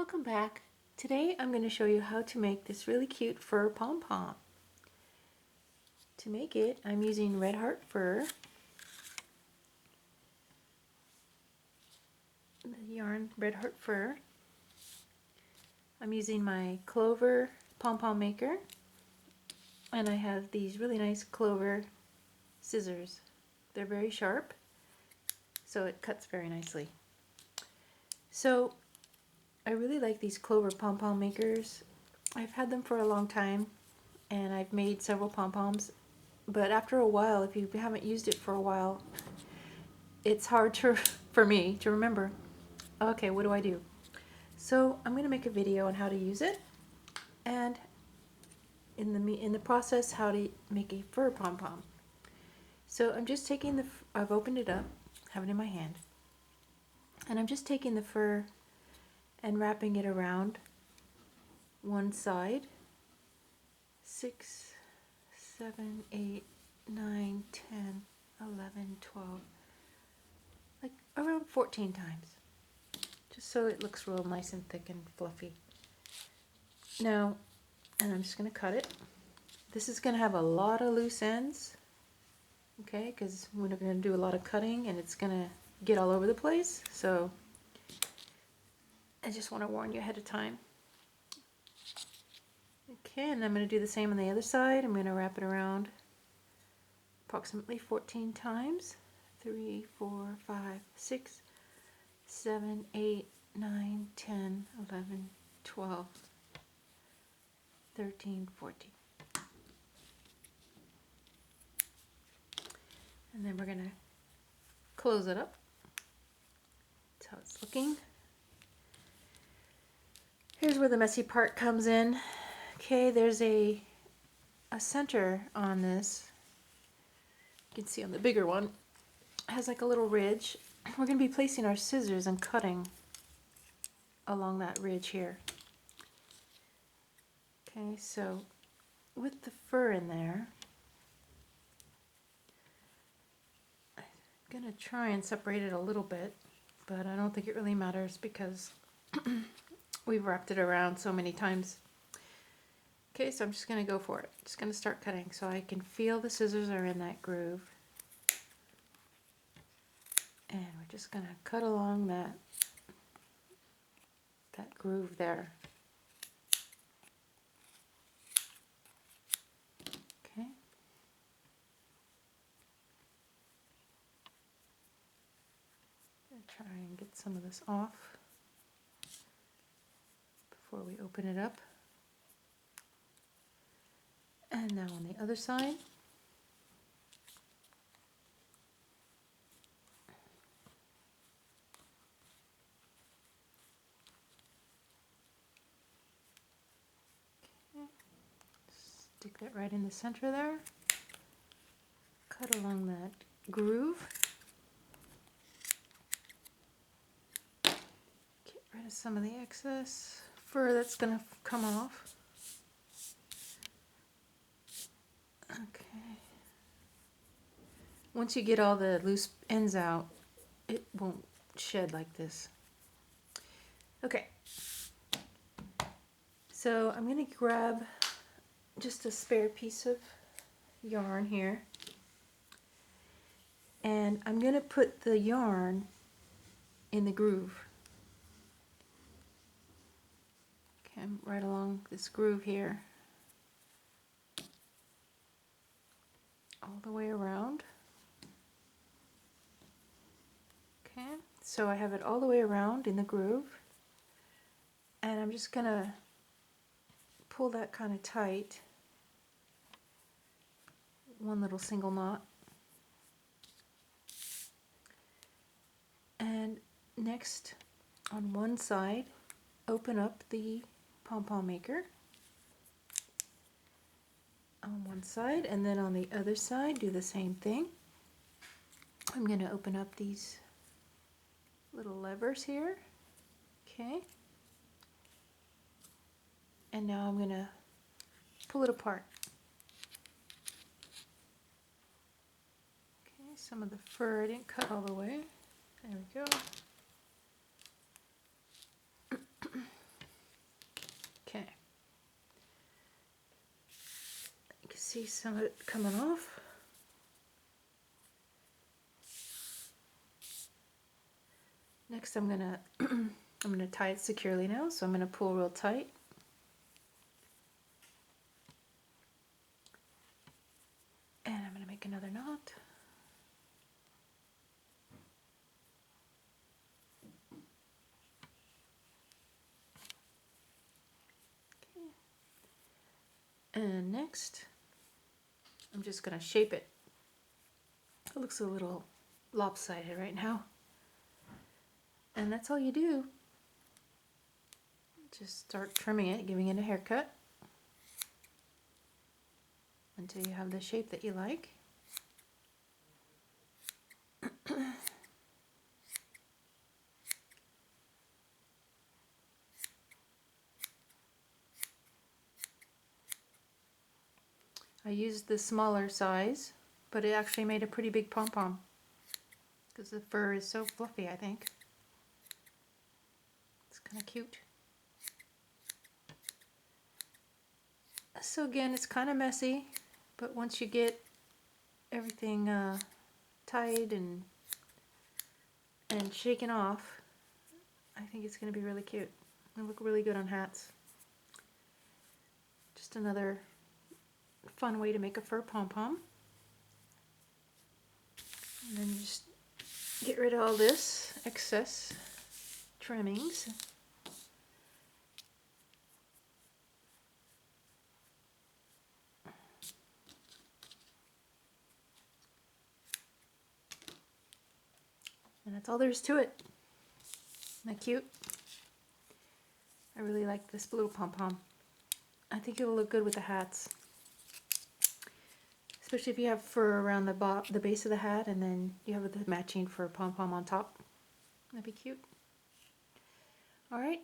Welcome back. Today I'm going to show you how to make this really cute fur pom-pom. To make it, I'm using red heart fur, the yarn red heart fur. I'm using my clover pom-pom maker, and I have these really nice clover scissors. They're very sharp, so it cuts very nicely. So I really like these clover pom-pom makers. I've had them for a long time, and I've made several pom-poms, but after a while, if you haven't used it for a while, it's hard for me to remember, okay, what do I do? So I'm going to make a video on how to use it, and in the process, how to make a fur pom-pom. So I'm just taking I've opened it up, have it in my hand, and I'm just taking the fur and wrapping it around one side, 6, 7, 8, 9, 10, 11, 12, like around 14 times, just so it looks real nice and thick and fluffy. Now, and I'm just going to cut it. This is going to have a lot of loose ends, okay, because we're going to do a lot of cutting and it's going to get all over the place, so I just want to warn you ahead of time. Okay, and I'm going to do the same on the other side. I'm going to wrap it around approximately 14 times. 3, 4, 5, 6, 7, 8, 9, 10, 11, 12, 13, 14. And then we're going to close it up. That's how it's looking. Here's where the messy part comes in. Okay, there's a center on this. You can see on the bigger one, it has like a little ridge. We're going to be placing our scissors and cutting along that ridge here. Okay, so with the fur in there, I'm going to try and separate it a little bit, but I don't think it really matters because we've wrapped it around so many times. Okay, so I'm just going to go for it. Just going to start cutting so I can feel the scissors are in that groove. And we're just going to cut along that groove there. Okay. Try and get some of this off before we open it up. And now on the other side. Okay. Stick that right in the center there. Cut along that groove. Get rid of some of the excess fur that's going to come off. Okay. Once you get all the loose ends out, it won't shed like this. Okay. So I'm going to grab just a spare piece of yarn here, and I'm going to put the yarn in the groove. Okay, I'm right along this groove here, all the way around. Okay, so I have it all the way around in the groove, and I'm just going to pull that kind of tight, one little single knot. And next, on one side, open up the pom-pom maker on one side, and then on the other side do the same thing. I'm going to open up these little levers here. Okay, and now I'm going to pull it apart. Okay, some of the fur I didn't cut all the way. There we go. see some of it coming off. Next I'm gonna I'm gonna tie it securely now, so I'm gonna pull real tight. And I'm gonna make another knot. Okay. And next I'm just gonna shape it. It looks a little lopsided right now. And that's all you do. Just start trimming it, giving it a haircut until you have the shape that you like. I used the smaller size, but it actually made a pretty big pom-pom because the fur is so fluffy, I think. It's kind of cute. So again, it's kind of messy, but once you get everything tied and shaken off, I think it's going to be really cute. It'll look really good on hats. Just another fun way to make a fur pom-pom. And then you just get rid of all this excess trimmings. And that's all there is to it. Isn't that cute? I really like this blue pom-pom. I think it will look good with the hats. Especially if you have fur around the base of the hat and then you have the matching fur pom-pom on top. That'd be cute. Alright,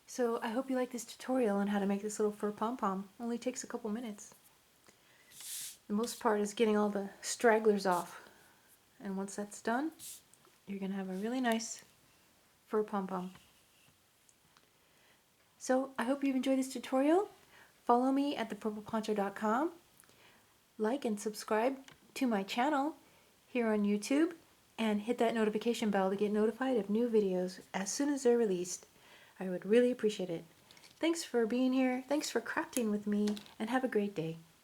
so I hope you like this tutorial on how to make this little fur pom-pom. Only takes a couple minutes. The most part is getting all the stragglers off. And once that's done, you're going to have a really nice fur pom-pom. So I hope you've enjoyed this tutorial. Follow me at thepurpleponcho.com. Like and subscribe to my channel here on YouTube, and hit that notification bell to get notified of new videos as soon as they're released. I would really appreciate it. Thanks for being here, thanks for crafting with me, and have a great day.